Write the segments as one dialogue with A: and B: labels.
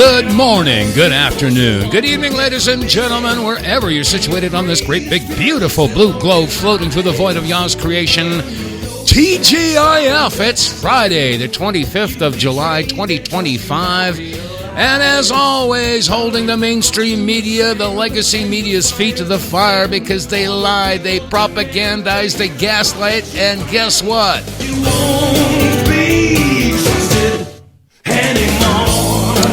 A: Good morning, good afternoon, good evening, ladies and gentlemen, wherever you're situated on this great, big, beautiful blue globe floating through the void of Yah's creation. TGIF, it's Friday, the 25th of July, 2025. And as always, holding the mainstream media, the legacy media's feet to the fire because they lie, they propagandize, they gaslight, and guess what? You won't be trusted anymore.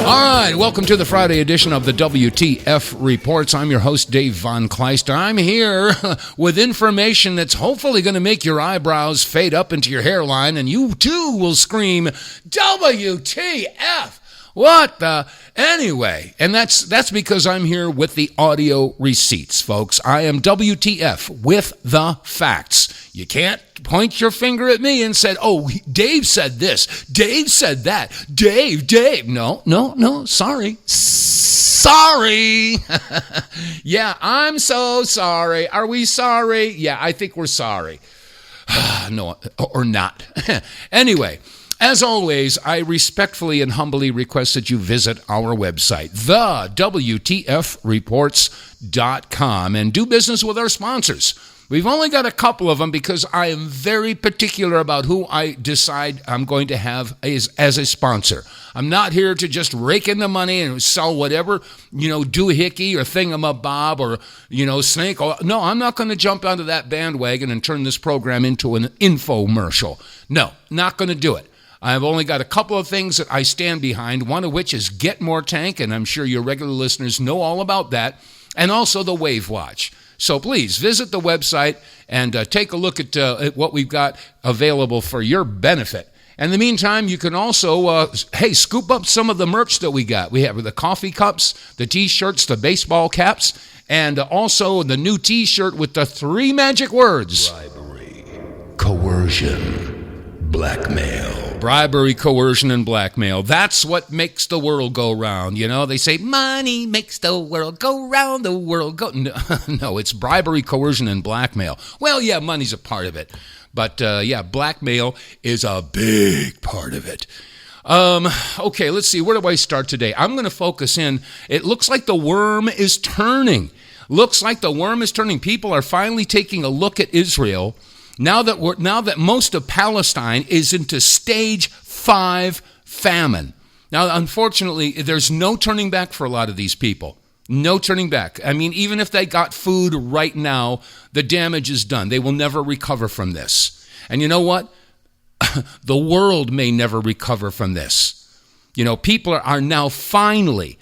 A: All right, welcome to the Friday edition of the WTF Reports. I'm your host, Dave vonKleist. I'm here with information that's hopefully going to make your eyebrows fade up into your hairline, and you too will scream, WTF! What the? Anyway, and that's because I'm here with the audio receipts, folks. I am WTF with the facts. You can't point your finger at me and say, oh, Dave said this, Dave said that, Dave. No, sorry. Yeah, I'm so sorry. Are we sorry? Yeah, I think we're sorry. No, or not. Anyway. As always, I respectfully and humbly request that you visit our website, TheWTFReports.com, and do business with our sponsors. We've only got a couple of them because I am very particular about who I decide I'm going to have as a sponsor. I'm not here to just rake in the money and sell whatever, doohickey or thingamabob or, snake. No, I'm not going to jump onto that bandwagon and turn this program into an infomercial. No, not going to do it. I've only got a couple of things that I stand behind, one of which is Get More Tank, and I'm sure your regular listeners know all about that, and also the Wave Watch. So please visit the website and take a look at what we've got available for your benefit. In the meantime, you can also, scoop up some of the merch that we got. We have the coffee cups, the T-shirts, the baseball caps, and also the new T-shirt with the 3 magic words. Bribery, coercion, blackmail. Bribery, coercion, and blackmail. That's what makes the world go round. They say money makes the world go round, the world go... No, it's bribery, coercion, and blackmail. Well, yeah, money's a part of it. But, blackmail is a big part of it. Okay, let's see. Where do I start today? I'm going to focus in. It looks like the worm is turning. People are finally taking a look at Israel now that most of Palestine is into stage 5 famine. Now, unfortunately, there's no turning back for a lot of these people. No turning back. I mean, even if they got food right now, the damage is done. They will never recover from this. And you know what? The world may never recover from this. People are now finally,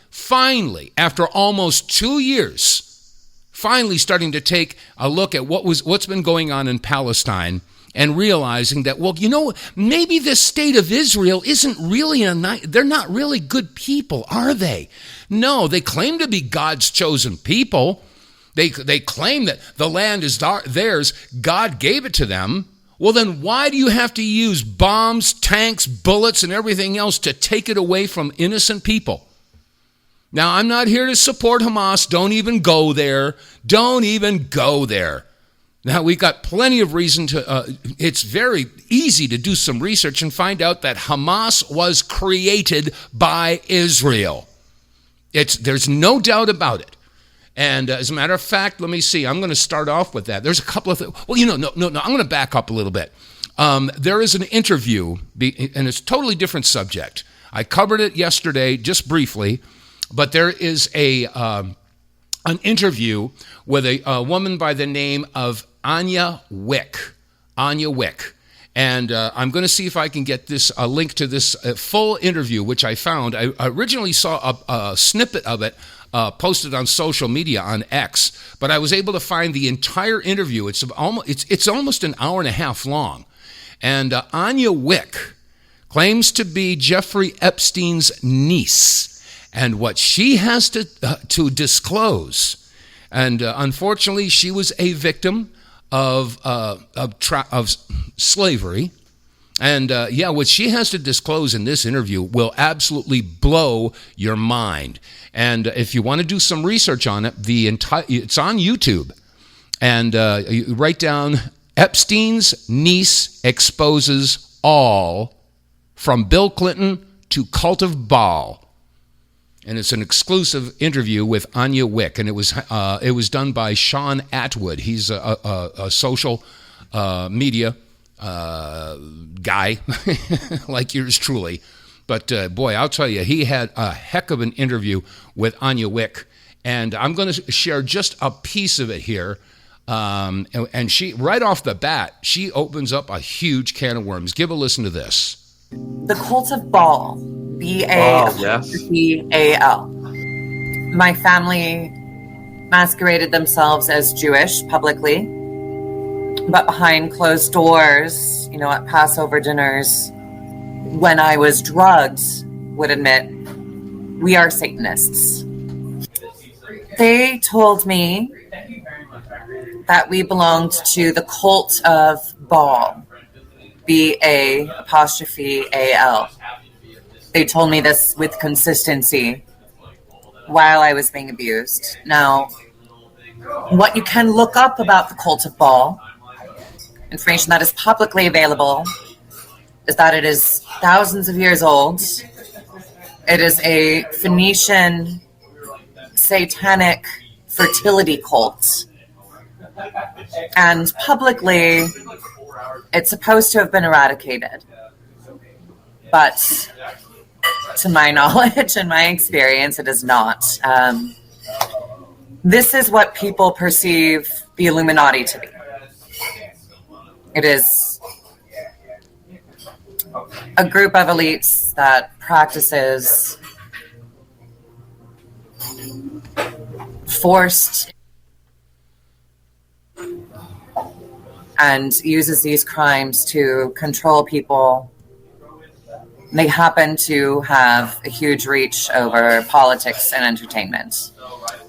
A: after almost 2 years, finally starting to take a look at what's been going on in Palestine and realizing that, maybe this state of Israel isn't really they're not really good people, are they? No, they claim to be God's chosen people. They claim that the land is theirs. God gave it to them. Well, then why do you have to use bombs, tanks, bullets, and everything else to take it away from innocent people? Now, I'm not here to support Hamas. Don't even go there. Now, we've got plenty of reason to, it's very easy to do some research and find out that Hamas was created by Israel. There's no doubt about it. And as a matter of fact, let me see. I'm going to start off with that. There's a couple of things. Well, no. I'm going to back up a little bit. There is an interview, and it's a totally different subject. I covered it yesterday just briefly. But there is an interview with a woman by the name of Anya Wick. And I'm going to see if I can get a link to this full interview, which I found. I originally saw a snippet of it posted on social media on X, but I was able to find the entire interview. It's almost an hour and a half long. And Anya Wick claims to be Jeffrey Epstein's niece. And what she has to disclose, and unfortunately, she was a victim of slavery, and what she has to disclose in this interview will absolutely blow your mind. And if you want to do some research on it, it's on YouTube, and you write down Epstein's niece exposes all, from Bill Clinton to cult of Baal. and it's an exclusive interview with Anya Wick, and it was done by Sean Atwood. He's a social media guy like yours truly. But boy, I'll tell you, he had a heck of an interview with Anya Wick, and I'm going to share just a piece of it here. And she, right off the bat, she opens up a huge can of worms. Give a listen to this.
B: The cult of Baal, B-A-L. My family masqueraded themselves as Jewish publicly, but behind closed doors, at Passover dinners, when I was drugged, would admit, we are Satanists. They told me that we belonged to the cult of Baal, B-A-apostrophe-A-L. They told me this with consistency while I was being abused. Now, what you can look up about the cult of Baal, information that is publicly available, is that it is thousands of years old. It is a Phoenician satanic fertility cult. And publicly, it's supposed to have been eradicated. But to my knowledge and my experience, it is not. This is what people perceive the Illuminati to be. It is a group of elites that practices forced and uses these crimes to control people. They happen to have a huge reach over politics and entertainment.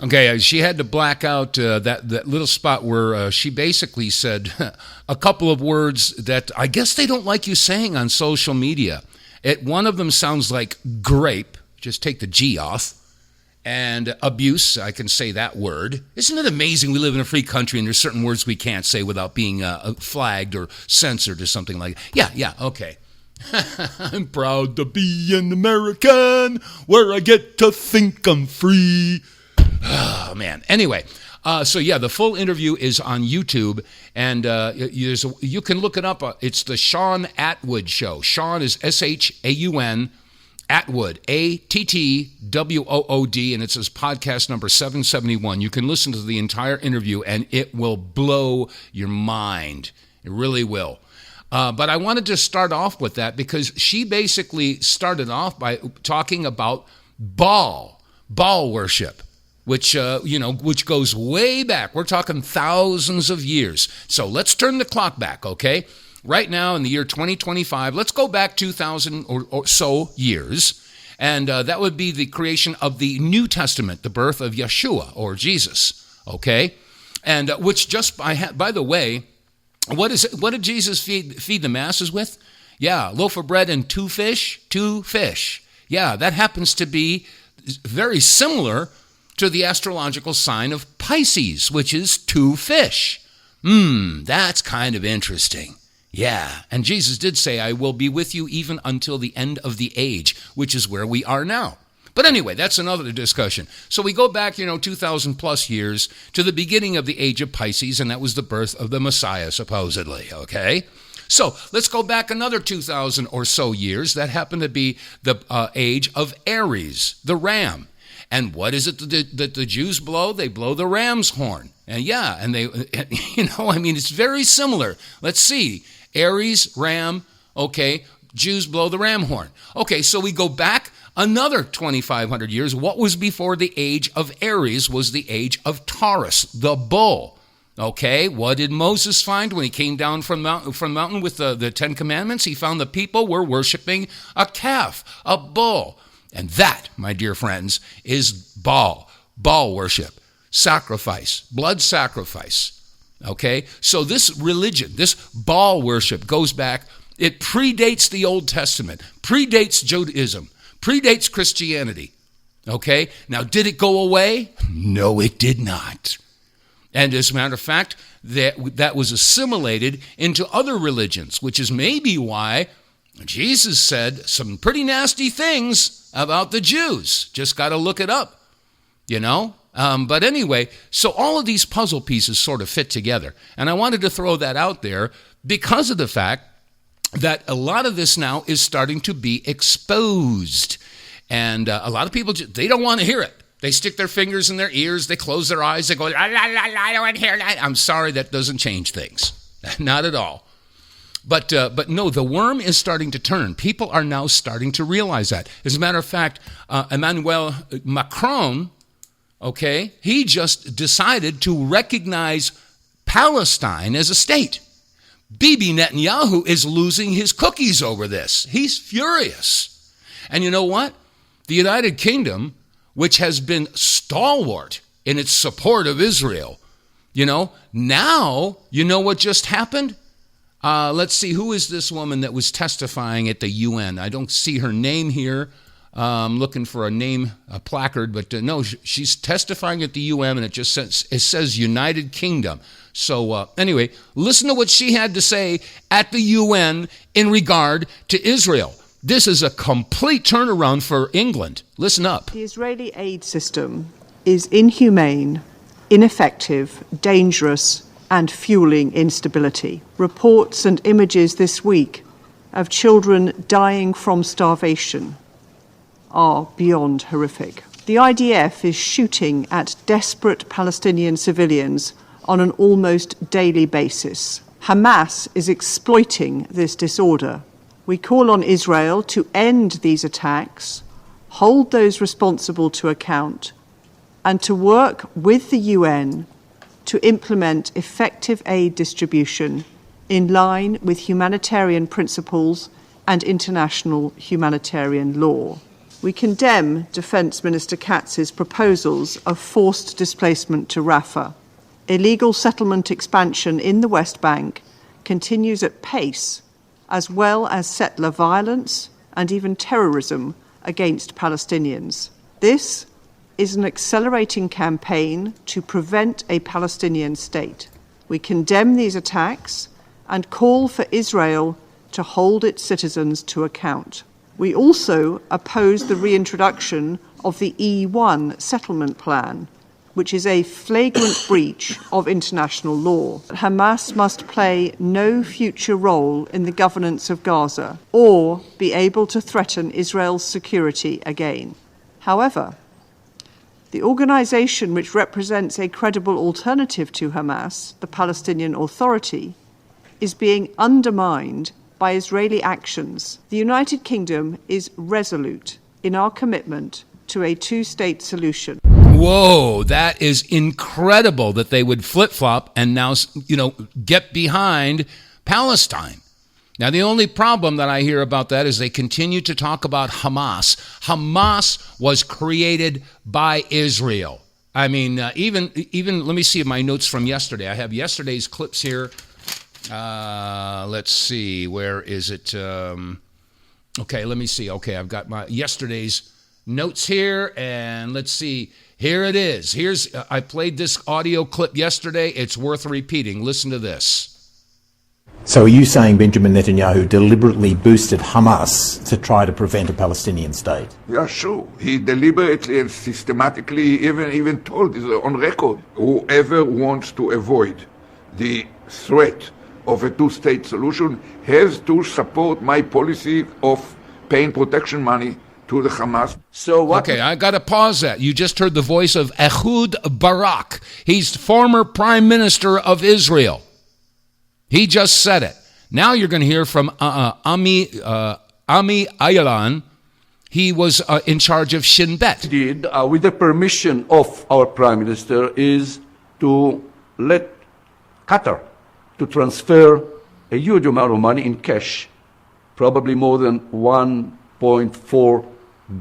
A: Okay, she had to black out that little spot where she basically said a couple of words that I guess they don't like you saying on social media. One of them sounds like grape, just take the G off, and abuse, I can say that word. Isn't it amazing we live in a free country and there's certain words we can't say without being flagged or censored or something like that? Yeah, okay. I'm proud to be an American where I get to think I'm free. Oh, man. Anyway, the full interview is on YouTube, and you can look it up. It's the Sean Atwood Show. Sean is S-H-A-U-N, Atwood, A-T-T-W-O-O-D, and it's his podcast number 771. You can listen to the entire interview, and it will blow your mind. It really will. But I wanted to start off with that because she basically started off by talking about Baal worship, which goes way back. We're talking thousands of years. So let's turn the clock back, okay? Right now in the year 2025, let's go back 2,000 or so years, and that would be the creation of the New Testament, the birth of Yeshua or Jesus, okay? And which just, by the way, what did Jesus feed the masses with? Yeah, loaf of bread and two fish. Yeah, that happens to be very similar to the astrological sign of Pisces, which is two fish. That's kind of interesting. Yeah, and Jesus did say, I will be with you even until the end of the age, which is where we are now. But anyway, that's another discussion. So we go back, 2,000 plus years to the beginning of the age of Pisces, and that was the birth of the Messiah, supposedly, okay? So let's go back another 2,000 or so years. That happened to be the age of Aries, the ram. And what is it that the Jews blow? They blow the ram's horn. And they, it's very similar. Let's see. Aries, ram, okay, Jews blow the ram horn. Okay, so we go back another 2,500 years. What was before the age of Aries was the age of Taurus, the bull. Okay, what did Moses find when he came down from mountain with the Ten Commandments? He found the people were worshiping a calf, a bull. And that, my dear friends, is Baal worship, sacrifice, blood sacrifice. Okay, so this religion, this Baal worship goes back, it predates the Old Testament, predates Judaism, predates Christianity. Okay, now did it go away? No, it did not. And as a matter of fact, that was assimilated into other religions, which is maybe why Jesus said some pretty nasty things about the Jews. Just got to look it up, you know. But anyway, so all of these puzzle pieces sort of fit together. And I wanted to throw that out there because of the fact that a lot of this now is starting to be exposed. And a lot of people, they don't want to hear it. They stick their fingers in their ears. They close their eyes. They go, la, la, la, la, I don't want to hear that. I'm sorry, that doesn't change things. Not at all. But no, the worm is starting to turn. People are now starting to realize that. As a matter of fact, Emmanuel Macron, okay, he just decided to recognize Palestine as a state. Bibi Netanyahu is losing his cookies over this. He's furious. And you know what? The United Kingdom, which has been stalwart in its support of Israel, now, you know what just happened? Let's see, who is this woman that was testifying at the UN? I don't see her name here. I'm looking for a placard, but no, she's testifying at the UN, and it says United Kingdom. So anyway, listen to what she had to say at the UN in regard to Israel. This is a complete turnaround for England. Listen up.
C: The Israeli aid system is inhumane, ineffective, dangerous, and fueling instability. Reports and images this week of children dying from starvation are beyond horrific. The IDF is shooting at desperate Palestinian civilians on an almost daily basis. Hamas is exploiting this disorder. We call on Israel to end these attacks, hold those responsible to account, and to work with the UN to implement effective aid distribution in line with humanitarian principles and international humanitarian law. We condemn Defence Minister Katz's proposals of forced displacement to Rafah. Illegal settlement expansion in the West Bank continues at pace, as well as settler violence and even terrorism against Palestinians. This is an accelerating campaign to prevent a Palestinian state. We condemn these attacks and call for Israel to hold its citizens to account. We also oppose the reintroduction of the E1 settlement plan, which is a flagrant breach of international law. Hamas must play no future role in the governance of Gaza or be able to threaten Israel's security again. However, the organization which represents a credible alternative to Hamas, the Palestinian Authority, is being undermined by Israeli actions. The United Kingdom is resolute in our commitment to a two-state solution.
A: Whoa, that is incredible that they would flip-flop and now, get behind Palestine. Now, the only problem that I hear about that is they continue to talk about Hamas. Hamas was created by Israel. I mean, even let me see my notes from yesterday. I have yesterday's clips here. Let's see, where is it? Okay, let me see. Okay, I've got my yesterday's notes here, and let's see. Here it is. I played this audio clip yesterday. It's worth repeating. Listen to this.
D: So are you saying Benjamin Netanyahu deliberately boosted Hamas to try to prevent a Palestinian state?
E: Yeah, sure. He deliberately and systematically even told, on record, whoever wants to avoid the threat of a two-state solution has to support my policy of paying protection money to the Hamas.
A: So what? Okay, I got to pause that. You just heard the voice of Ehud Barak. He's former prime minister of Israel. He just said it. Now you're going to hear from Ami Ayalan. He was in charge of Shin Bet.
F: With the permission of our prime minister, is to let Qatar to transfer a huge amount of money in cash, probably more than $1.4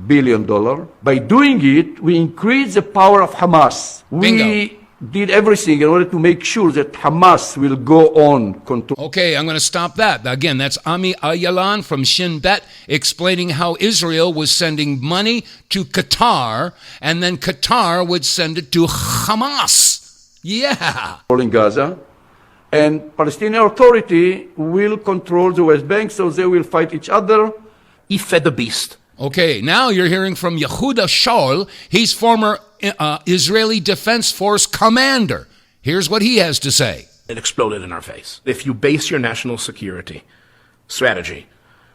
F: billion. By doing it, we increase the power of Hamas.
A: Bingo.
F: We did everything in order to make sure that Hamas will go on control.
A: Okay, I'm going to stop that. Again, that's Ami Ayalan from Shin Bet explaining how Israel was sending money to Qatar, and then Qatar would send it to Hamas. Yeah.
F: In Gaza. And Palestinian Authority will control the West Bank, so they will fight each other.
G: He fed the beast.
A: Okay, now you're hearing from Yehuda Shaul. He's former Israeli Defense Force commander. Here's what he has to say.
G: It exploded in our face. If you base your national security strategy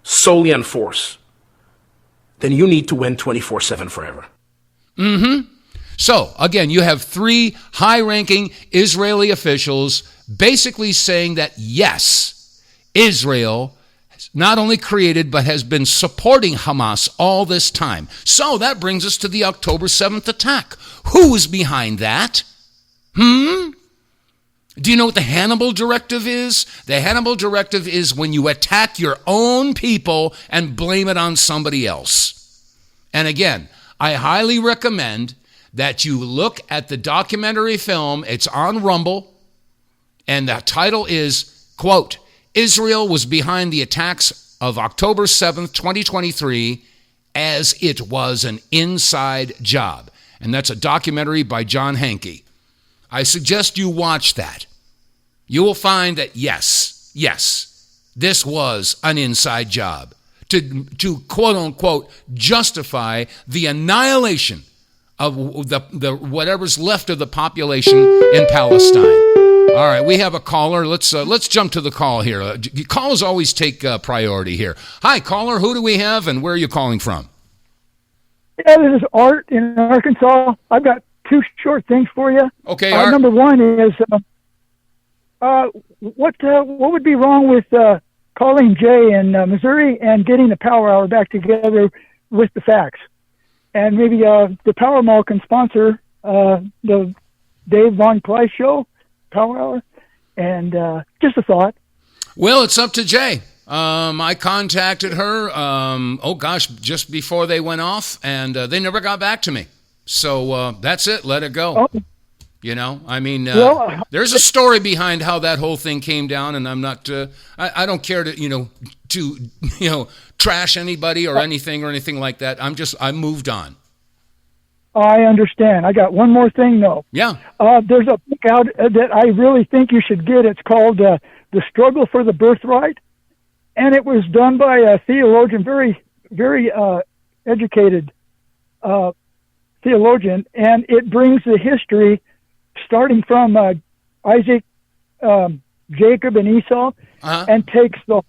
G: solely on force, then you need to win 24/7 forever.
A: So, again, you have 3 high-ranking Israeli officials basically saying that, yes, Israel not only created but has been supporting Hamas all this time. So that brings us to the October 7th attack. Who was behind that? Do you know what the Hannibal Directive is? The Hannibal Directive is when you attack your own people and blame it on somebody else. And again, I highly recommend that you look at the documentary film. It's on Rumble, and the title is, quote, Israel was behind the attacks of October 7th, 2023, as it was an inside job. And that's a documentary by John Hankey. I suggest you watch that. You will find that, yes, this was an inside job to quote-unquote justify the annihilation of the whatever's left of the population in Palestine. All right, we have a caller. Let's jump to the call here. Callers always take priority here. Hi, caller. Who do we have, and where are you calling from?
H: Yeah, this is Art in Arkansas. I've got 2 short things for you.
A: Okay, Art.
H: Number one is, what would be wrong with calling Jay in Missouri and getting the Power Hour back together with the facts? And maybe the Power Mall can sponsor the Dave vonKleist show, Power Hour, and just a thought.
A: Well, it's up to Jay. I contacted her, just before they went off, and they never got back to me. So that's it. Let it go.
H: Oh.
A: You know, I mean, there's a story behind how that whole thing came down, and I'm not, I don't care to trash anybody or anything like that. I moved on.
H: I understand. I got one more thing, though.
A: Yeah.
H: There's a book out that I really think you should get. It's called The Struggle for the Birthright. And it was done by a theologian, very, very educated theologian. And it brings the history starting from Isaac, Jacob, and Esau, and takes the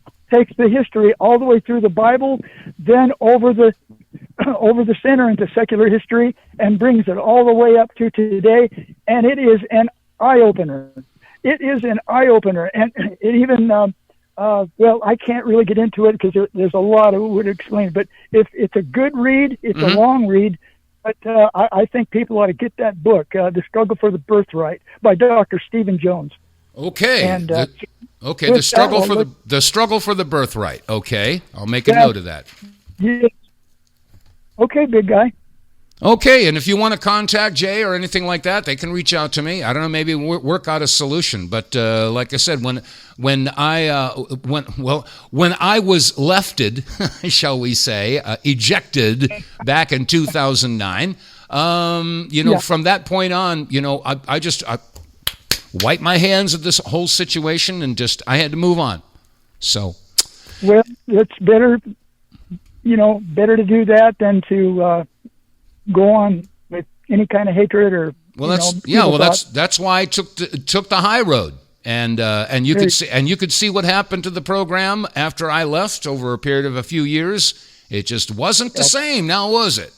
H: history all the way through the Bible, then over the center into secular history, and brings it all the way up to today. And it is an eye-opener. It is an eye-opener. And it even, I can't really get into it because there's a lot of it would explain. But if it's a good read, it's a long read. But I think people ought to get that book, The Struggle for the Birthright, by Dr. Stephen Jones.
A: Okay.
H: And,
A: the struggle for the birthright. Okay, I'll make a note of that.
H: Yeah. Okay, big guy.
A: Okay, and if you want to contact Jay or anything like that, they can reach out to me. I don't know, maybe work out a solution. But like I said, when I was lefted, shall we say, ejected back in 2009, from that point on, I wiped my hands of this whole situation and I had to move on. So,
H: well, it's better to do that than to go on with any kind of hatred or. Well,
A: that's why I took the high road, and you could see what happened to the program after I left over a period of a few years. It just wasn't the same. Now was it?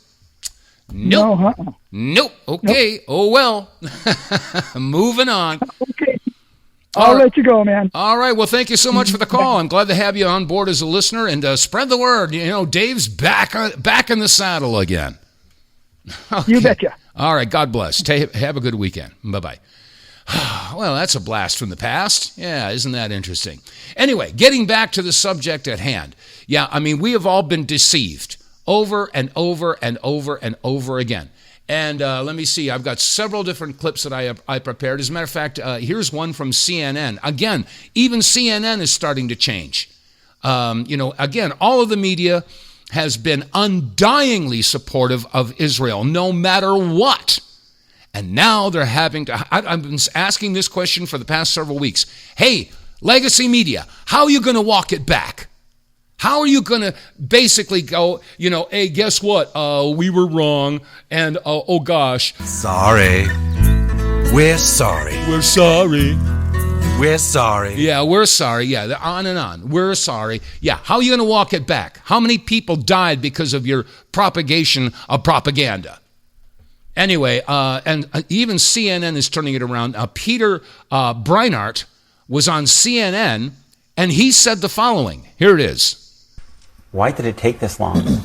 A: Nope. No, Nope. Okay. Nope. Oh well. Moving on.
H: Okay. I'll let you go, man.
A: All right. Well, thank you so much for the call. I'm glad to have you on board as a listener, and spread the word. Dave's back in the saddle again. Okay.
H: You betcha.
A: All right. God bless. Have a good weekend. Bye-bye. Well, that's a blast from the past. Yeah, isn't that interesting? Anyway, getting back to the subject at hand. Yeah, I mean, we have all been deceived over and over and over and over again. And let me see. I've got several different clips that I prepared. As a matter of fact, here's one from CNN. Again, even CNN is starting to change. Again, all of the media has been undyingly supportive of Israel, no matter what. And now they're having to... I've been asking this question for the past several weeks. Hey, legacy media, how are you going to walk it back? How are you going to basically go, hey, guess what? We were wrong, and oh gosh.
I: Sorry. We're sorry.
A: We're sorry.
I: We're sorry.
A: Yeah, we're sorry. Yeah, on and on. We're sorry. Yeah, how are you going to walk it back? How many people died because of your propagation of propaganda? Anyway, and even CNN is turning it around. Peter Breinart was on CNN, and he said the following. Here it is.
J: Why did it take this long?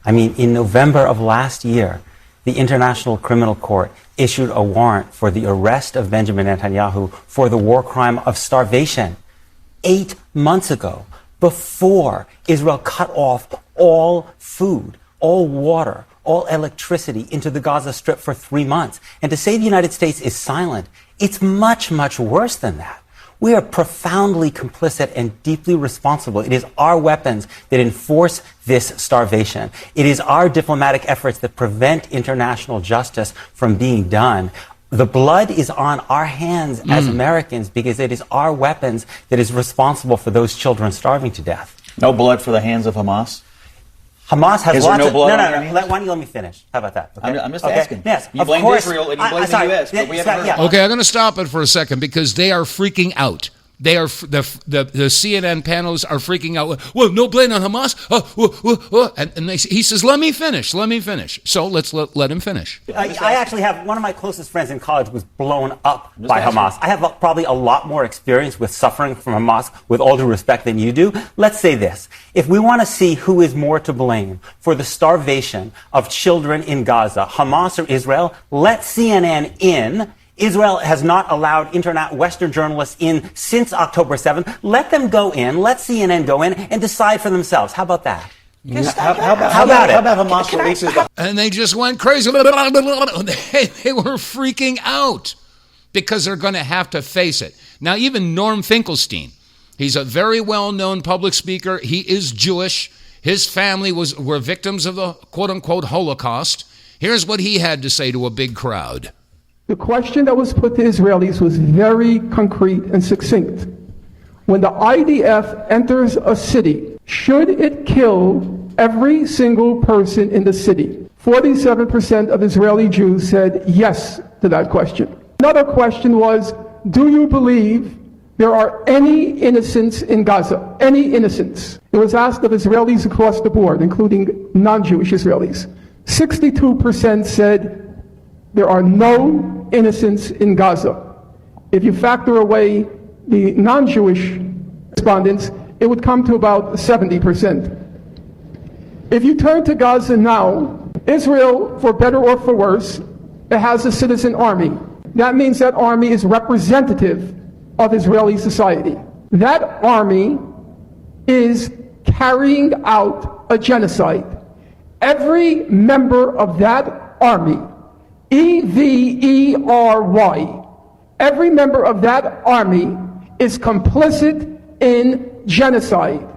J: I mean, in November of last year, the International Criminal Court issued a warrant for the arrest of Benjamin Netanyahu for the war crime of starvation 8 months ago, before Israel cut off all food, all water, all electricity into the Gaza Strip for 3 months. And to say the United States is silent, it's much, much worse than that. We are profoundly complicit and deeply responsible. It is our weapons that enforce this starvation. It is our diplomatic efforts that prevent international justice from being done. The blood is on our hands as Americans because it is our weapons that is responsible for those children starving to death.
K: No blood for the hands of Hamas?
J: Hamas has
K: lots
J: of...
K: No,
J: why don't you let me finish? How about that? Okay?
K: I'm just asking.
J: Yes,
K: you
J: blame
K: Israel and you blame the U.S., but we haven't heard
A: Okay, I'm going to stop it for a second because they are freaking out. They are the CNN panelists are freaking out. Well, no blame on Hamas. And he says, "Let me finish. So let's let him finish.
J: I actually have one of my closest friends in college was blown up by Hamas. I have probably a lot more experience with suffering from Hamas, with all due respect, than you do. Let's say this: if we want to see who is more to blame for the starvation of children in Gaza, Hamas or Israel, let CNN in. Israel has not allowed Western journalists in since October 7th. Let them go in, let CNN go in, and decide for themselves. How about that?
K: How about Hamas releases the...
A: And they just went crazy. They were freaking out because they're going to have to face it. Now, even Norm Finkelstein, he's a very well-known public speaker. He is Jewish. His family were victims of the quote-unquote Holocaust. Here's what he had to say to a big crowd.
L: The question that was put to Israelis was very concrete and succinct. When the IDF enters a city, should it kill every single person in the city? 47% of Israeli Jews said yes to that question. Another question was, do you believe there are any innocents in Gaza? Any innocents? It was asked of Israelis across the board, including non-Jewish Israelis. 62% said there are no innocents in Gaza. If you factor away the non-Jewish respondents, it would come to about 70%. If you turn to Gaza now, Israel, for better or for worse, it has a citizen army. That means that army is representative of Israeli society. That army is carrying out a genocide. Every member of that army, EVERY, every member of that army is complicit in genocide.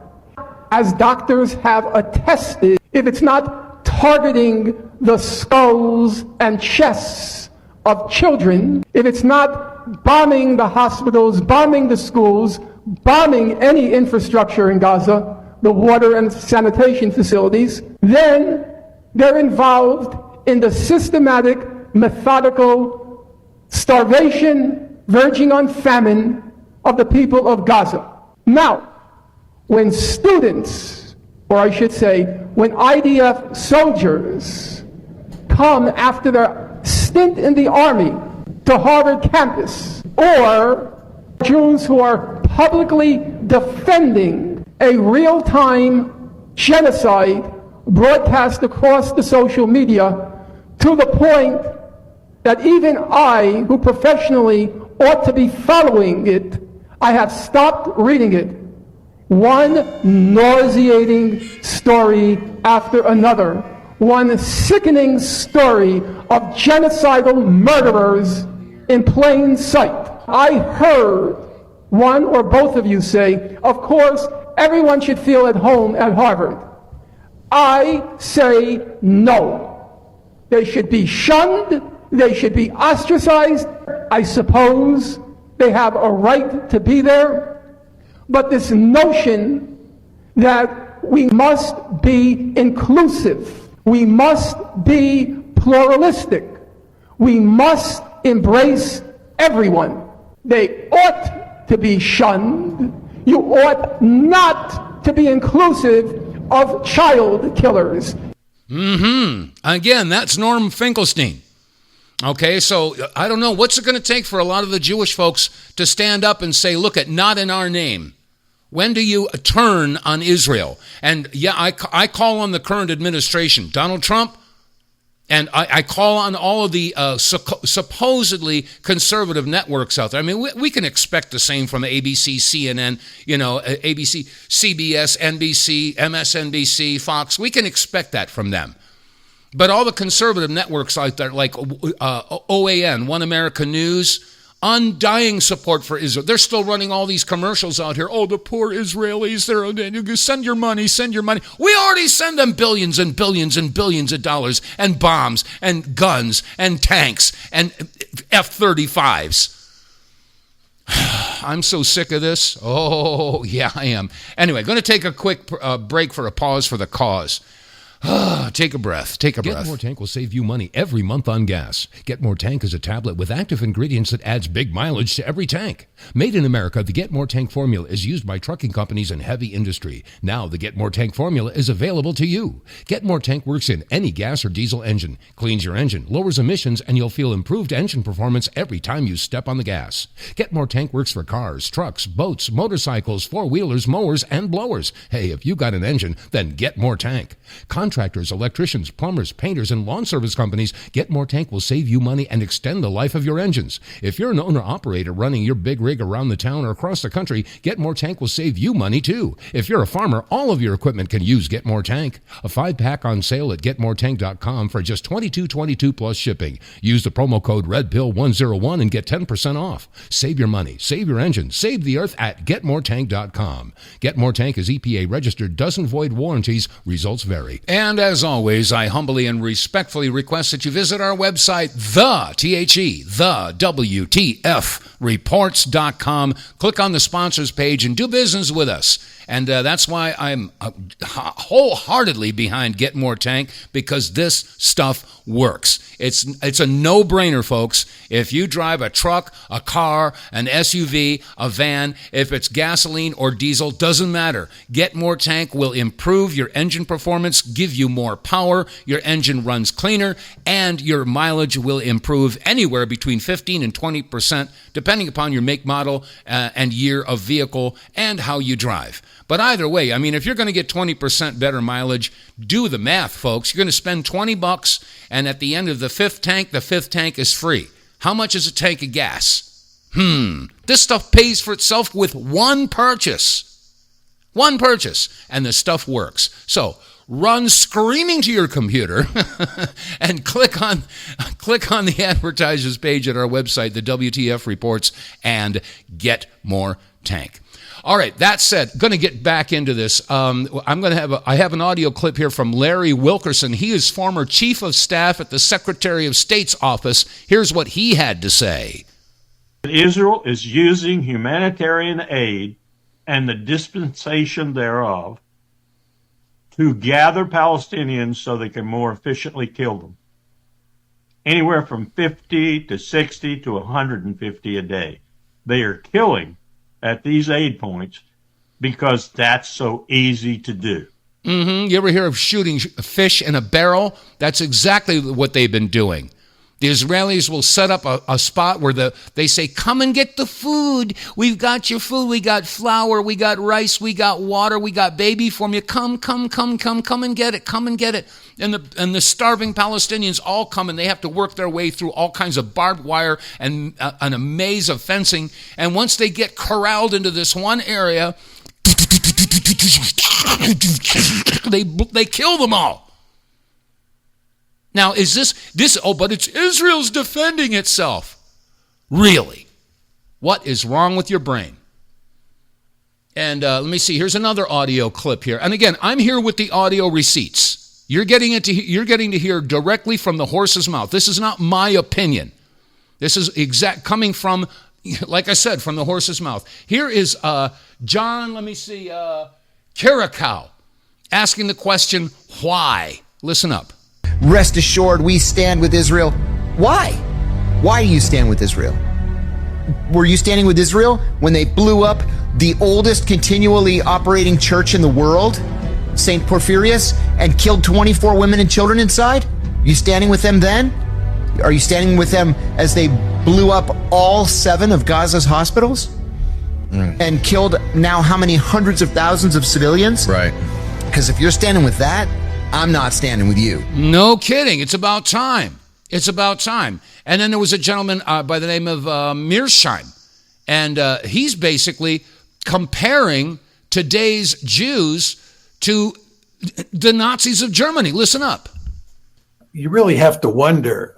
L: As doctors have attested, if it's not targeting the skulls and chests of children, if it's not bombing the hospitals, bombing the schools, bombing any infrastructure in Gaza, the water and sanitation facilities, then they're involved in the systematic, methodical starvation, verging on famine of the people of Gaza. Now, when students, or I should say, when IDF soldiers come after their stint in the army to Harvard campus, or Jews who are publicly defending a real-time genocide broadcast across the social media to the point that even I, who professionally ought to be following it, I have stopped reading it. One nauseating story after another. One sickening story of genocidal murderers in plain sight. I heard one or both of you say, of course, everyone should feel at home at Harvard. I say no. They should be shunned. They should be ostracized. I suppose they have a right to be there. But this notion that We must be inclusive. We must be pluralistic. We must embrace everyone. They ought to be shunned. You ought not to be inclusive of child killers.
A: Again, that's Norm Finkelstein. Okay, so I don't know. What's it going to take for a lot of the Jewish folks to stand up and say, look, not in our name? When do you turn on Israel? And yeah, I call on the current administration, Donald Trump, and I call on all of the supposedly conservative networks out there. I mean, we can expect the same from ABC, CNN, ABC, CBS, NBC, MSNBC, Fox. We can expect that from them. But all the conservative networks out there, like OAN, One America News, undying support for Israel. They're still running all these commercials out here. Oh, the poor Israelis, send your money, send your money. We already send them billions and billions and billions of dollars and bombs and guns and tanks and F-35s. I'm so sick of this. Oh, yeah, I am. Anyway, going to take a quick break for a pause for the cause. Take a breath. Take a breath.
M: Get More Tank will save you money every month on gas. Get More Tank is a tablet with active ingredients that adds big mileage to every tank. Made in America, the Get More Tank formula is used by trucking companies and heavy industry. Now, the Get More Tank formula is available to you. Get More Tank works in any gas or diesel engine, cleans your engine, lowers emissions, and you'll feel improved engine performance every time you step on the gas. Get More Tank works for cars, trucks, boats, motorcycles, four-wheelers, mowers, and blowers. Hey, if you got an engine, then Get More Tank. Contractors, electricians, plumbers, painters, and lawn service companies, Get More Tank will save you money and extend the life of your engines. If you're an owner-operator running your big rig around the town or across the country, Get More Tank will save you money too. If you're a farmer, all of your equipment can use Get More Tank. A 5-pack on sale at GetMoreTank.com for just $22.22 plus shipping. Use the promo code REDPILL101 and get 10% off. Save your money, save your engine, save the earth at GetMoreTank.com. Get More Tank is EPA registered, doesn't void warranties, results vary.
A: And as always, I humbly and respectfully request that you visit our website, TheWTFReports.com. Click on the sponsors page and do business with us. And that's why I'm wholeheartedly behind Get More Tank, because this stuff works. It's a no-brainer, folks. If you drive a truck, a car, an SUV, a van, if it's gasoline or diesel, doesn't matter. Get More Tank will improve your engine performance, give you more power, your engine runs cleaner, and your mileage will improve anywhere between 15 and 20%, depending upon your make, model, and year of vehicle and how you drive. But either way, I mean, if you're going to get 20% better mileage, do the math, folks. You're going to spend $20, and at the end of the fifth tank is free. How much is a tank of gas? This stuff pays for itself with one purchase. One purchase, and the stuff works. So run screaming to your computer and click on the advertisers page at our website, the WTF Reports, and Get More Tank. All right, that said, going to get back into this. I have an audio clip here from Larry Wilkerson. He is former chief of staff at the Secretary of State's office. Here's what he had to say.
N: Israel is using humanitarian aid and the dispensation thereof to gather Palestinians so they can more efficiently kill them. Anywhere from 50 to 60 to 150 a day. They are killing at these aid points because that's so easy to do.
A: You ever hear of shooting fish in a barrel? That's exactly what they've been doing. The Israelis will set up a spot where they say, come and get the food. We've got your food. We got flour. We got rice. We got water. We got baby formula. Come and get it. Come and get it. And the starving Palestinians all come, and they have to work their way through all kinds of barbed wire and a maze of fencing. And once they get corralled into this one area, they kill them all. Now, is this? Oh, but it's Israel's defending itself. Really? What is wrong with your brain? And let me see. Here's another audio clip here. And again, I'm here with the audio receipts. You're getting to hear directly from the horse's mouth. This is not my opinion. This is coming from, like I said, from the horse's mouth. Here is John. Let me see. Caracal. asking the question, why? Listen up.
O: Rest assured, we stand with Israel. Why? Why do you stand with Israel? Were you standing with Israel when they blew up the oldest continually operating church in the world, St. Porphyrius, and killed 24 women and children inside? You standing with them then? Are you standing with them as they blew up all 7 of Gaza's hospitals? And killed now how many hundreds of thousands of civilians?
A: Right.
O: Because if you're standing with that, I'm not standing with you.
A: No kidding. It's about time. It's about time. And then there was a gentleman by the name of Mearsheim. And he's basically comparing today's Jews to the Nazis of Germany. Listen up.
D: You really have to wonder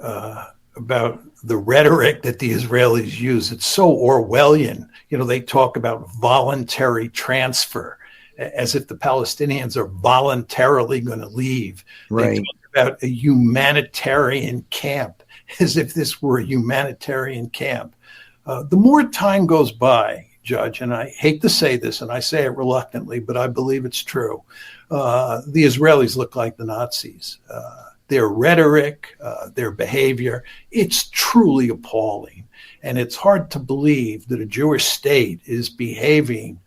D: about the rhetoric that the Israelis use. It's so Orwellian. You know, they talk about voluntary transfer as if the Palestinians are voluntarily going to leave.
O: Right.
D: They talk about a humanitarian camp as if this were a humanitarian camp. The more time goes by, Judge, and I hate to say this, and I say it reluctantly, but I believe it's true, the Israelis look like the Nazis. Their rhetoric, their behavior, it's truly appalling. And it's hard to believe that a Jewish state is behaving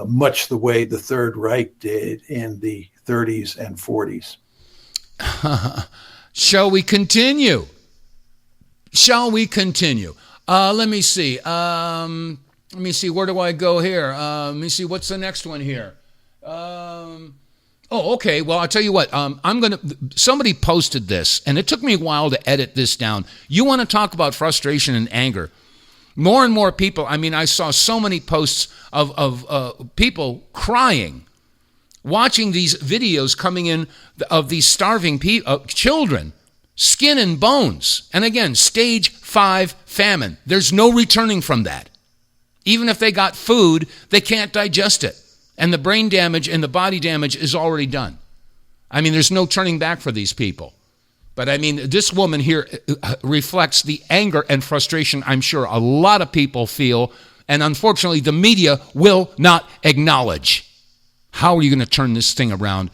D: much the way the Third Reich did in the 30s and 40s.
A: Shall we continue? Shall we continue? Let me see. Where do I go here? Let me see. What's the next one here? Oh, okay. Well, I'll tell you what. Somebody posted this, and it took me a while to edit this down. You want to talk about frustration and anger? More and more people. I mean, I saw so many posts of people crying, watching these videos coming in of these starving children, skin and bones. And again, stage 5 famine. There's no returning from that. Even if they got food, they can't digest it. And the brain damage and the body damage is already done. I mean, there's no turning back for these people. But I mean, this woman here reflects the anger and frustration I'm sure a lot of people feel, and unfortunately the media will not acknowledge. How are you going to turn this thing around?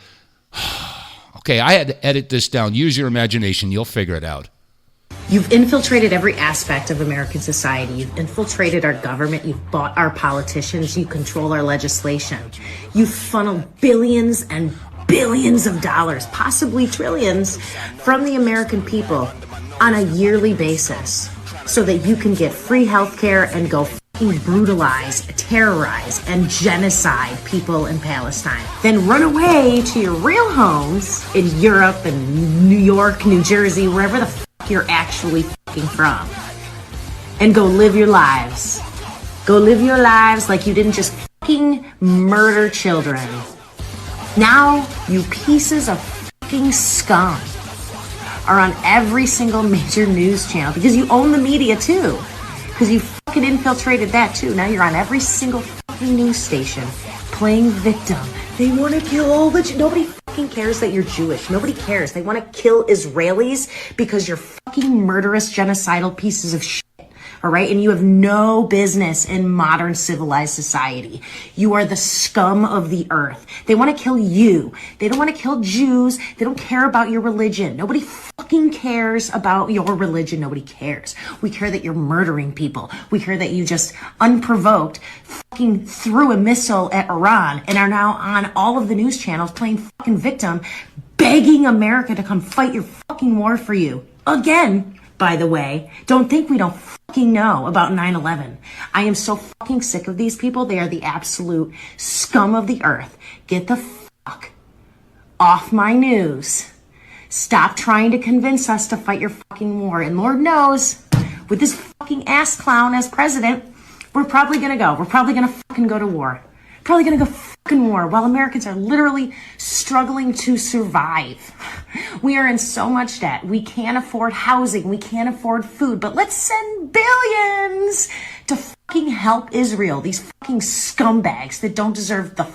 A: Okay, I had to edit this down. Use your imagination. You'll figure it out.
P: You've infiltrated every aspect of American society. You've infiltrated our government. You've bought our politicians. You control our legislation. You've funneled billions and billions of dollars, possibly trillions, from the American people on a yearly basis so that you can get free health care and go brutalize, terrorize, and genocide people in Palestine. Then run away to your real homes in Europe and New York, New Jersey, wherever the you're actually from, and go live your lives. Go live your lives like you didn't just murder children. Now you pieces of scum are on every single major news channel because you own the media too, because you infiltrated that too. Now you're on every single news station playing victim. They want to kill all the nobody cares that you're Jewish. Nobody cares. They want to kill Israelis because you're murderous, genocidal pieces of shit. All right? And you have no business in modern civilized society. You are the scum of the earth. They want to kill you. They don't want to kill Jews. They don't care about your religion. Nobody cares about your religion. Nobody cares. We care that you're murdering people. We care that you just unprovoked threw a missile at Iran and are now on all of the news channels playing victim, begging America to come fight your war for you. Again, by the way, don't think we don't know about 9/11. I am so sick of these people. They are the absolute scum of the earth. Get the off my news. Stop trying to convince us to fight your war. And Lord knows, with this ass clown as president, we're probably going to go. We're probably going to go to war. Probably going to go war while Americans are literally struggling to survive. We are in so much debt. We can't afford housing. We can't afford food. But let's send billions to help Israel. These scumbags that don't deserve the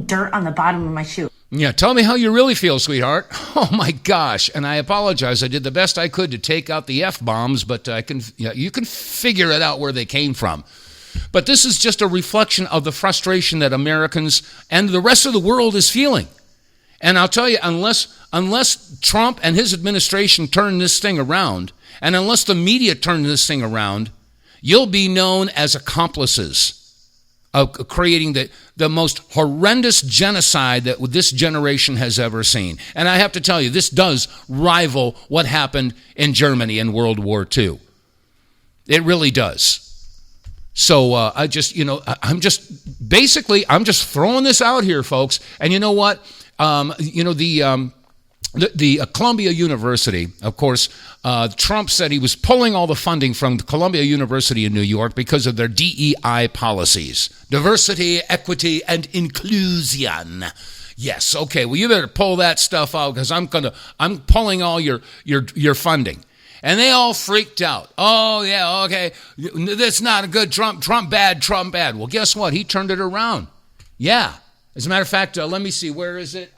P: dirt on the bottom of my shoe.
A: Yeah, tell me how you really feel, sweetheart. Oh my gosh! And I apologize. I did the best I could to take out the F-bombs, but you can figure it out where they came from. But this is just a reflection of the frustration that Americans and the rest of the world is feeling. And I'll tell you, unless Trump and his administration turn this thing around, and unless the media turn this thing around, you'll be known as accomplices of creating the most horrendous genocide that this generation has ever seen. And I have to tell you, this does rival what happened in Germany in World War II. It really does. So I'm just throwing this out here, folks. And you know what? The Columbia University, of course, Trump said he was pulling all the funding from Columbia University in New York because of their DEI policies. Diversity, equity, and inclusion. Yes, okay, well, you better pull that stuff out because I'm pulling all your funding. And they all freaked out. Oh, yeah, okay, that's not a good Trump bad. Well, guess what? He turned it around. Yeah. As a matter of fact, let me see, where is it?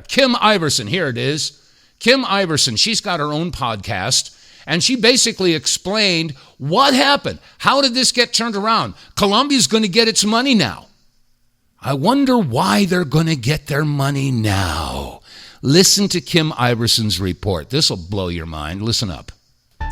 A: Kim Iverson, here it is. Kim Iverson, she's got her own podcast, and she basically explained what happened. How did this get turned around? Columbia's going to get its money now. I wonder why they're going to get their money now. Listen to Kim Iverson's report. This will blow your mind. Listen up.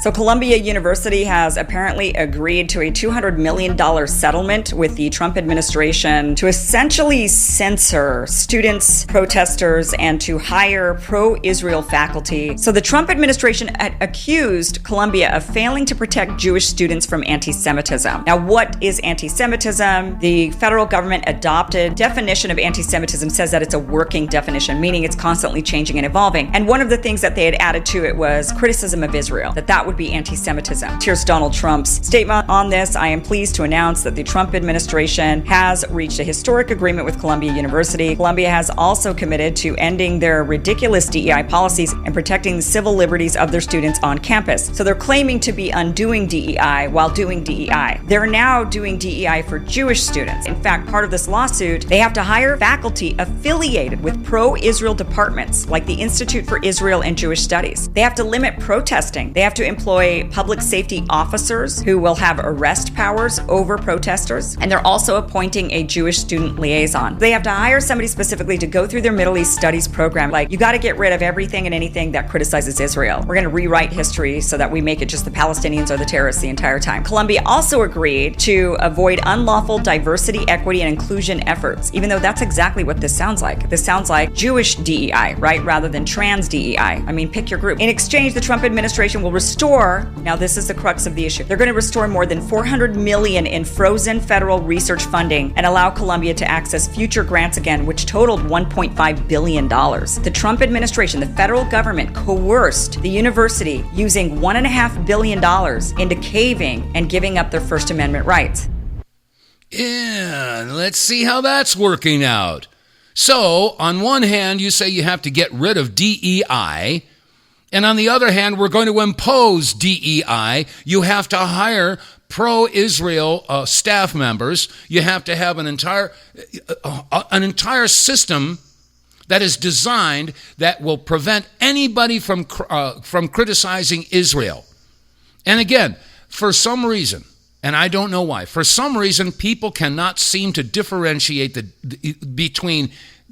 Q: So Columbia University has apparently agreed to a $200 million settlement with the Trump administration to essentially censor students, protesters, and to hire pro-Israel faculty. So the Trump administration accused Columbia of failing to protect Jewish students from anti-Semitism. Now, what is anti-Semitism? The federal government adopted definition of anti-Semitism says that it's a working definition, meaning it's constantly changing and evolving. And one of the things that they had added to it was criticism of Israel, that would be anti-Semitism. Here's Donald Trump's statement on this. I am pleased to announce that the Trump administration has reached a historic agreement with Columbia University. Columbia has also committed to ending their ridiculous DEI policies and protecting the civil liberties of their students on campus. So they're claiming to be undoing DEI while doing DEI. They're now doing DEI for Jewish students. In fact, part of this lawsuit, they have to hire faculty affiliated with pro-Israel departments like the Institute for Israel and Jewish Studies. They have to limit protesting. They have to employ public safety officers who will have arrest powers over protesters, and they're also appointing a Jewish student liaison. They have to hire somebody specifically to go through their Middle East studies program. Like, you got to get rid of everything and anything that criticizes Israel. We're going to rewrite history so that we make it just the Palestinians are the terrorists the entire time. Columbia also agreed to avoid unlawful diversity, equity, and inclusion efforts, even though that's exactly what this sounds like. This sounds like Jewish DEI, right? Rather than trans DEI. I mean, pick your group. In exchange, the Trump administration will restore, now this is the crux of the issue, they're going to restore more than $400 million in frozen federal research funding and allow Columbia to access future grants again, which totaled $1.5 billion. The Trump administration, the federal government, coerced the university using $1.5 billion into caving and giving up their First Amendment rights.
A: Yeah, let's see how that's working out. So, on one hand, you say you have to get rid of DEI, and on the other hand, we're going to impose DEI. You have to hire pro-Israel staff members. You have to have an entire system that is designed that will prevent anybody from criticizing Israel. And again, for some reason, and I don't know why, for some reason, people cannot seem to differentiate between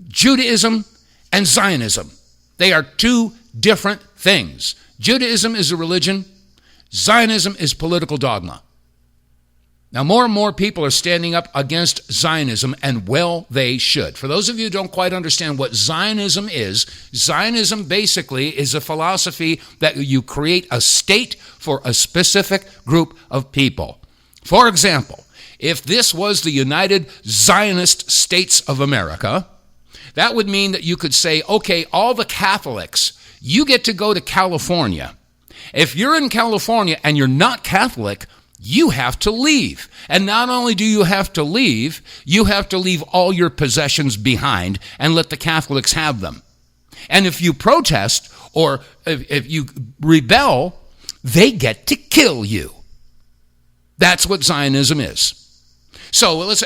A: Judaism and Zionism. They are two different things. Judaism is a religion. Zionism is political dogma. Now, more and more people are standing up against Zionism, and well, they should. For those of you who don't quite understand what Zionism basically is a philosophy that you create a state for a specific group of people. For example, if this was the United Zionist States of America, that would mean that you could say, okay, all the Catholics, you get to go to California. If you're in California and you're not Catholic, you have to leave. And not only do you have to leave all your possessions behind and let the Catholics have them. And if you protest or if you rebel, they get to kill you. That's what Zionism is. So let's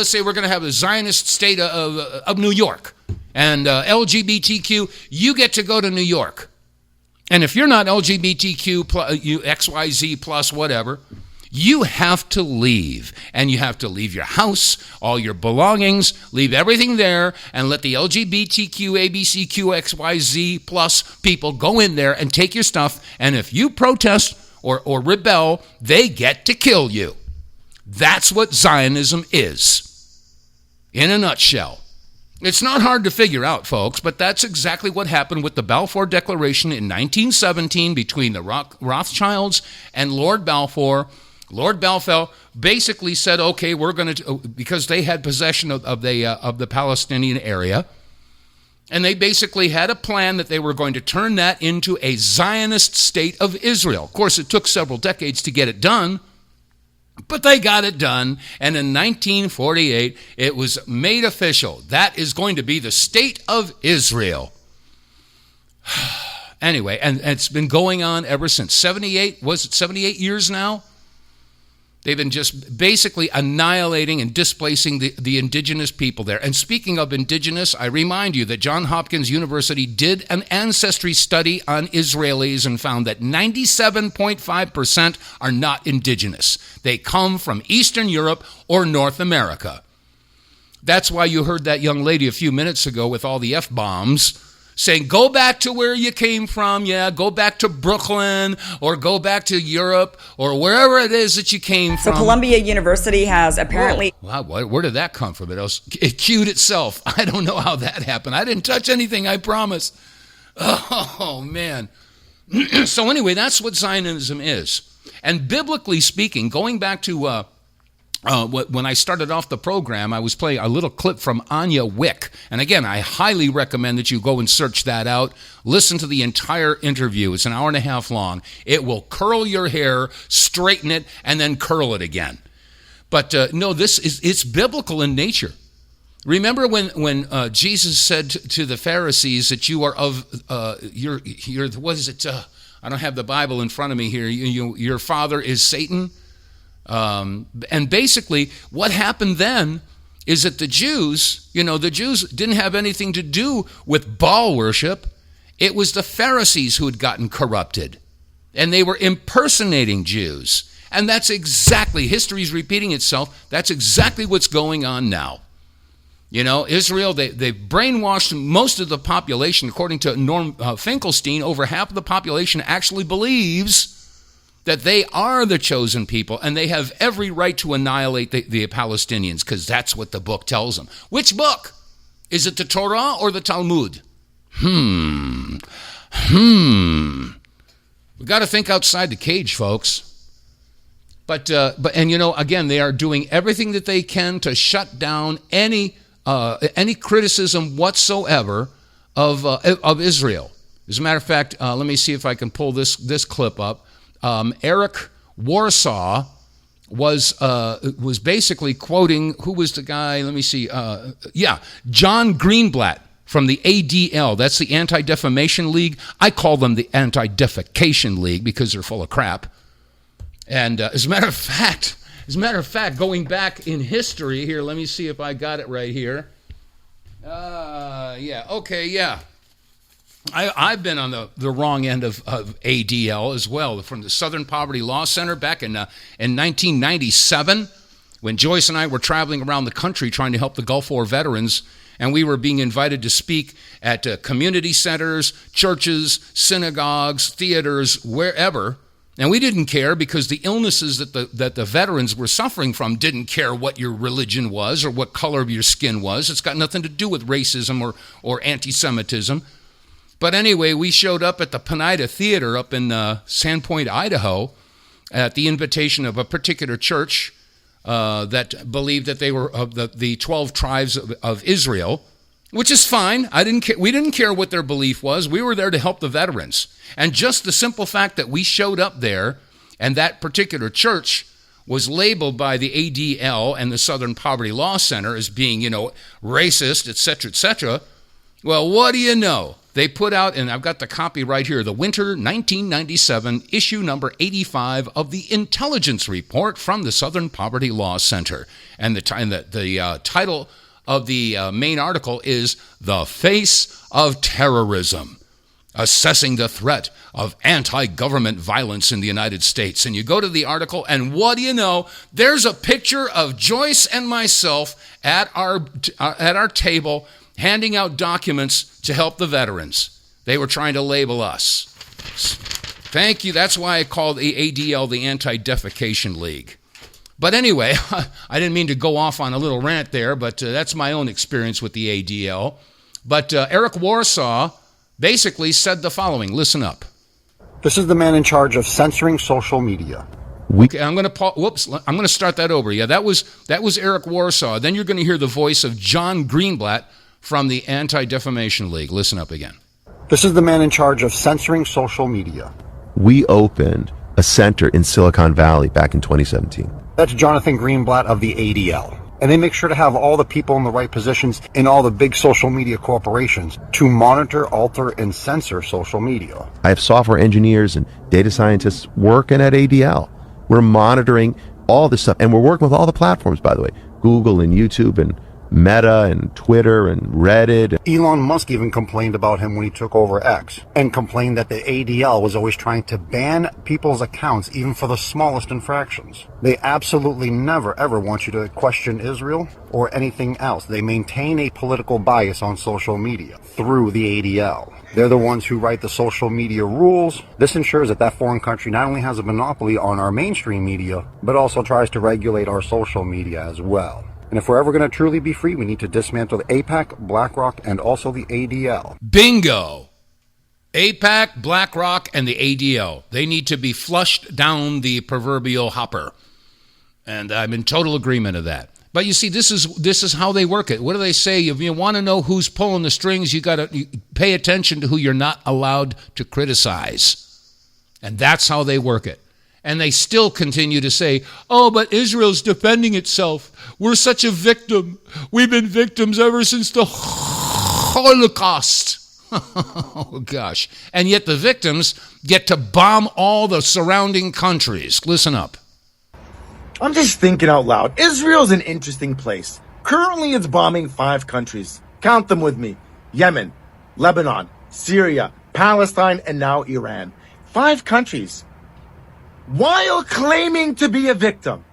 A: say we're going to have a Zionist state of New York, and LGBTQ, you get to go to New York. And if you're not LGBTQ plus, XYZ plus whatever, You have to leave, and you have to leave your house, all your belongings, leave everything there, and let the LGBTQ, ABCQXYZ plus people go in there and take your stuff, and if you protest or rebel, they get to kill you. That's what Zionism is, in a nutshell. It's not hard to figure out, folks, but that's exactly what happened with the Balfour Declaration in 1917 between the Rothschilds and Lord Balfour. Lord Balfour basically said, okay, we're going to, because they had possession of the Palestinian area, and they basically had a plan that they were going to turn that into a Zionist state of Israel. Of course, it took several decades to get it done, but they got it done, and in 1948, it was made official. That is going to be the state of Israel. Anyway, and it's been going on ever since. 78 years now? They've been just basically annihilating and displacing the indigenous people there. And speaking of indigenous, I remind you that Johns Hopkins University did an ancestry study on Israelis and found that 97.5% are not indigenous. They come from Eastern Europe or North America. That's why you heard that young lady a few minutes ago with all the F-bombs saying, go back to where you came from, go back to Brooklyn, or go back to Europe, or wherever it is that you came from.
Q: So Columbia University has apparently...
A: Wow, where did that come from? It cued itself. I don't know how that happened. I didn't touch anything, I promise. Oh, man. So anyway, that's what Zionism is. And biblically speaking, going back to... when I started off the program, I was playing a little clip from Anya Wick. And again, I highly recommend that you go and search that out. Listen to the entire interview. It's an hour and a half long. It will curl your hair, straighten it, and then curl it again. But no, it's biblical in nature. Remember when Jesus said to the Pharisees that you are of, you're what is it? I don't have the Bible in front of me here. Your father is Satan. And basically what happened then is that the Jews didn't have anything to do with Baal worship. It was the Pharisees who had gotten corrupted, and they were impersonating Jews. And that's exactly, history's repeating itself. That's exactly what's going on now. Israel, they've brainwashed most of the population. According to Norm Finkelstein, over half of the population actually believes that they are the chosen people, and they have every right to annihilate the Palestinians, because that's what the book tells them. Which book? Is it the Torah or the Talmud? We got to think outside the cage, folks. But again, they are doing everything that they can to shut down any criticism whatsoever of Israel. As a matter of fact, let me see if I can pull this clip up. Eric Warsaw was basically quoting, who was the guy? Let me see. John Greenblatt from the ADL. That's the Anti-Defamation League. I call them the Anti-Defecation League because they're full of crap. And as a matter of fact, going back in history here, let me see if I got it right here. I've been on the wrong end of ADL as well, from the Southern Poverty Law Center back in 1997, when Joyce and I were traveling around the country trying to help the Gulf War veterans, and we were being invited to speak at community centers, churches, synagogues, theaters, wherever. And we didn't care, because the illnesses that the veterans were suffering from didn't care what your religion was or what color of your skin was. It's got nothing to do with racism or anti-Semitism. But anyway, we showed up at the Penida Theater up in Sandpoint, Idaho, at the invitation of a particular church that believed that they were of the 12 tribes of Israel, which is fine. We didn't care what their belief was. We were there to help the veterans. And just the simple fact that we showed up there and that particular church was labeled by the ADL and the Southern Poverty Law Center as being, racist, et cetera, well, what do you know? They put out, and I've got the copy right here, the Winter 1997 issue number 85 of the Intelligence Report from the Southern Poverty Law Center. And the title of the main article is The Face of Terrorism. assessing the threat of anti-government violence in the United States. And you go to the article, and what do you know? There's a picture of Joyce and myself at our table handing out documents to help the veterans. They were trying to label us. Thank you. That's why I called the ADL the Anti-Defecation League. But anyway, I didn't mean to go off on a little rant there, but that's my own experience with the ADL. But Eric Warsaw basically said the following. Listen up.
R: This is the man in charge of censoring social media.
A: Okay, I'm going to start that over. Yeah, that was Eric Warsaw. Then you're going to hear the voice of John Greenblatt from the Anti-Defamation League. Listen up again.
R: This is the man in charge of censoring social media.
S: We opened a center in Silicon Valley back in 2017.
R: That's Jonathan Greenblatt of the ADL. And they make sure to have all the people in the right positions in all the big social media corporations to monitor, alter, and censor social media.
S: I have software engineers and data scientists working at ADL. We're monitoring all this stuff, and we're working with all the platforms, by the way, Google and YouTube and Meta and Twitter and Reddit.
R: Elon Musk even complained about him when he took over X and complained that the ADL was always trying to ban people's accounts even for the smallest infractions. They absolutely never ever want you to question Israel or anything else. They maintain a political bias on social media through the ADL. They're the ones who write the social media rules. This ensures that that foreign country not only has a monopoly on our mainstream media, but also tries to regulate our social media as well. And if we're ever going to truly be free, we need to dismantle the AIPAC, BlackRock, and also the ADL.
A: Bingo! AIPAC, BlackRock, and the ADL. They need to be flushed down the proverbial hopper. And I'm in total agreement of that. But you see, this is how they work it. What do they say? If you want to know who's pulling the strings, you got to pay attention to who you're not allowed to criticize. And that's how they work it. And they still continue to say, oh, but Israel's defending itself. We're such a victim. We've been victims ever since the Holocaust. Oh, gosh. And yet the victims get to bomb all the surrounding countries. Listen up.
T: I'm just thinking out loud. Israel's an interesting place. Currently, it's bombing 5 countries. Count them with me. Yemen, Lebanon, Syria, Palestine, and now Iran. 5 countries. While claiming to be a victim.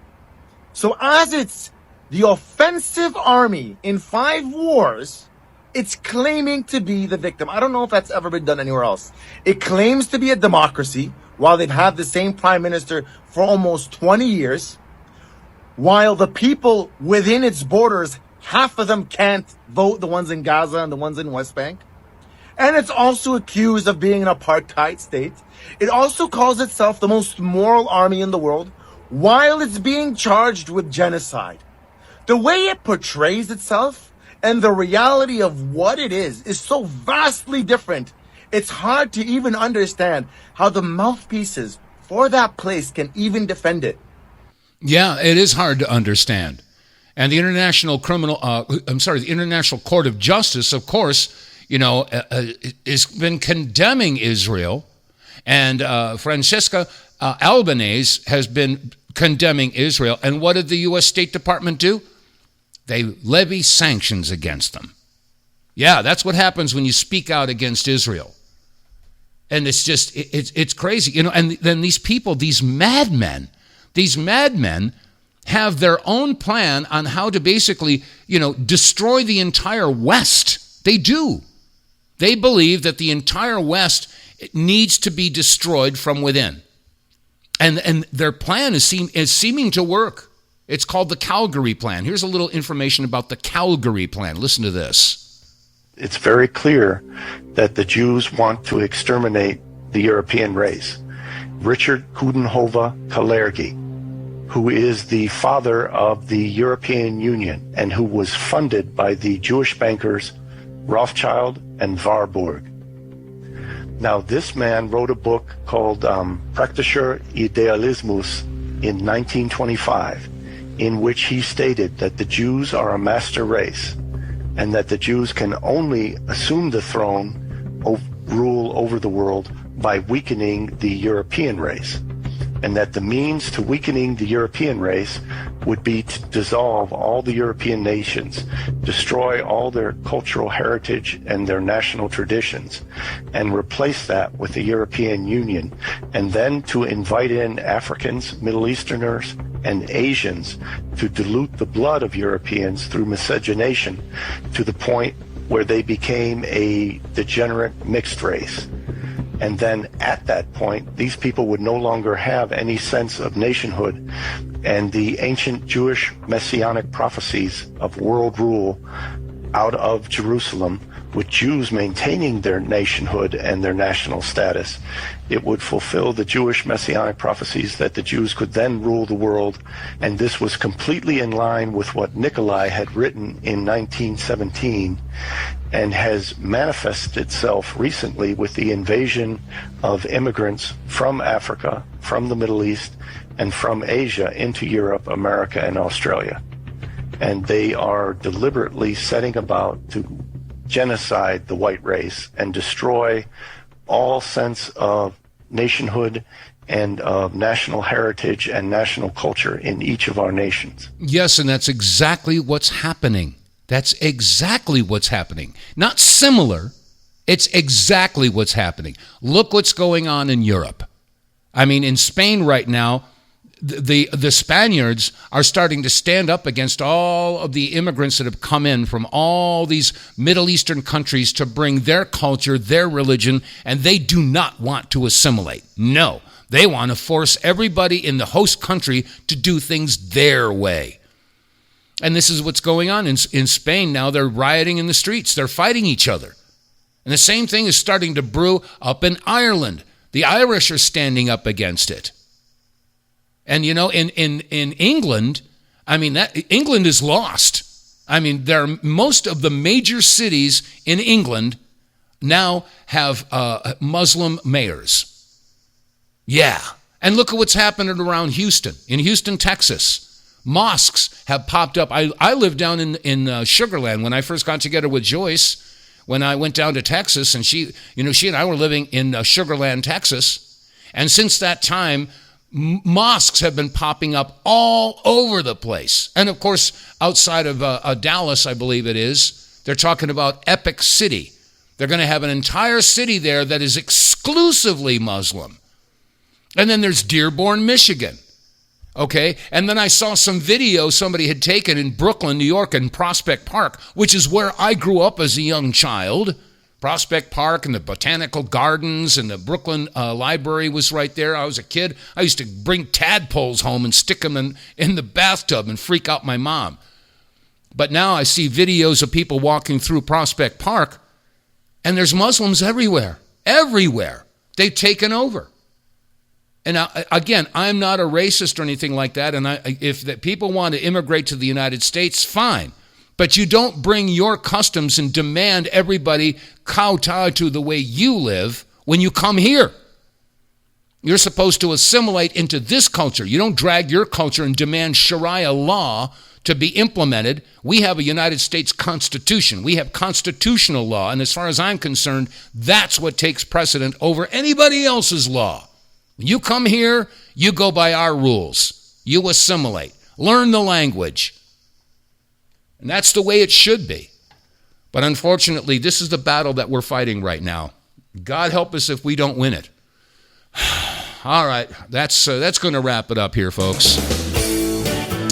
T: So as it's the offensive army in 5 wars, it's claiming to be the victim. I don't know if that's ever been done anywhere else. It claims to be a democracy while they've had the same prime minister for almost 20 years, while the people within its borders, half of them can't vote, the ones in Gaza and the ones in West Bank. And it's also accused of being an apartheid state. It also calls itself the most moral army in the world, while it's being charged with genocide. The way it portrays itself and the reality of what it is so vastly different. It's hard to even understand how the mouthpieces for that place can even defend it.
A: Yeah, it is hard to understand. And the International the International Court of Justice, of course, has been condemning Israel, and Francesca Albanese has been condemning Israel. And what did the U.S. State Department do? They levy sanctions against them. Yeah, that's what happens when you speak out against Israel. And it's just, it's crazy. And then these people, these madmen have their own plan on how to basically, destroy the entire West. They do. They believe that the entire West needs to be destroyed from within. And their plan is seeming to work. It's called the Calgary Plan. Here's a little information about the Calgary Plan. Listen to this.
U: It's very clear that the Jews want to exterminate the European race. Richard Coudenhove-Kalergi, who is the father of the European Union and who was funded by the Jewish bankers Rothschild and Warburg. Now, this man wrote a book called Praktischer Idealismus in 1925, in which he stated that the Jews are a master race and that the Jews can only assume the throne of rule over the world by weakening the European race, and that the means to weakening the European race would be to dissolve all the European nations, destroy all their cultural heritage and their national traditions, and replace that with the European Union, and then to invite in Africans, Middle Easterners, and Asians to dilute the blood of Europeans through miscegenation to the point where they became a degenerate mixed race. And then at that point, these people would no longer have any sense of nationhood, and the ancient Jewish messianic prophecies of world rule out of Jerusalem, with Jews maintaining their nationhood and their national status, it would fulfill the Jewish messianic prophecies that the Jews could then rule the world. And this was completely in line with what Nikolai had written in 1917 and has manifested itself recently with the invasion of immigrants from Africa, from the Middle East, and from Asia into Europe, America, and Australia. And they are deliberately setting about to genocide the white race and destroy all sense of nationhood and of national heritage and national culture in each of our nations.
A: Yes, and that's exactly what's happening. That's exactly what's happening. Not similar, it's exactly what's happening. Look what's going on in Europe. I mean, in Spain right now, the Spaniards are starting to stand up against all of the immigrants that have come in from all these Middle Eastern countries to bring their culture, their religion, and they do not want to assimilate. No, they want to force everybody in the host country to do things their way. And this is what's going on in Spain now. They're rioting in the streets. They're fighting each other. And the same thing is starting to brew up in Ireland. The Irish are standing up against it. And, you know, in England, I mean, England is lost. I mean, most of the major cities in England now have Muslim mayors. Yeah. And look at what's happening around Houston. In Houston, Texas, mosques have popped up. I lived down in Sugarland when I first got together with Joyce, when I went down to Texas, and she and I were living in Sugarland, Texas. And since that time, mosques have been popping up all over the place. And of course, outside of Dallas, I believe it is, they're talking about Epic City. They're going to have an entire city there that is exclusively Muslim. And then there's Dearborn, Michigan. Okay, and then I saw some video somebody had taken in Brooklyn, New York, in Prospect Park, which is where I grew up as a young child. Prospect Park and the Botanical Gardens and the Brooklyn Library was right there. I was a kid. I used to bring tadpoles home and stick them in the bathtub and freak out my mom. But now I see videos of people walking through Prospect Park, and there's Muslims everywhere. Everywhere. They've taken over. And now, again, I'm not a racist or anything like that, and if the people want to immigrate to the United States, fine. But you don't bring your customs and demand everybody kowtow to the way you live when you come here. You're supposed to assimilate into this culture. You don't drag your culture and demand Sharia law to be implemented. We have a United States Constitution. We have constitutional law, and as far as I'm concerned, that's what takes precedent over anybody else's law. When you come here, you go by our rules. You assimilate. Learn the language. And that's the way it should be. But unfortunately, this is the battle that we're fighting right now. God help us if we don't win it. All right, that's going to wrap it up here, folks.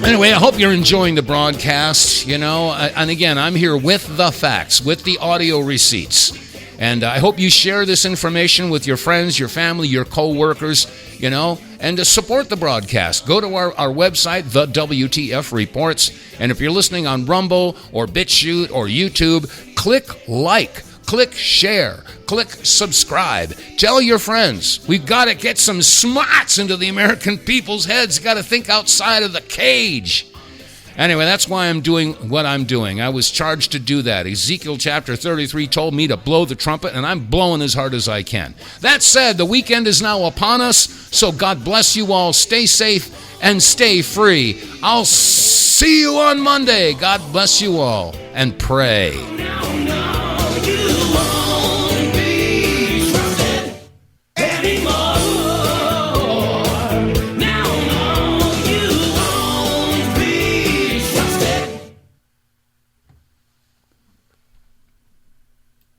A: Anyway, I hope you're enjoying the broadcast, and again, I'm here with the facts, with the audio receipts. And I hope you share this information with your friends, your family, your co-workers, and to support the broadcast. Go to our website, TheWTFReports, and if you're listening on Rumble or BitChute or YouTube, click like, click share, click subscribe. Tell your friends. We've got to get some smarts into the American people's heads. Got to think outside of the cage. Anyway, that's why I'm doing what I'm doing. I was charged to do that. Ezekiel chapter 33 told me to blow the trumpet, and I'm blowing as hard as I can. That said, the weekend is now upon us, so God bless you all. Stay safe and stay free. I'll see you on Monday. God bless you all, and pray.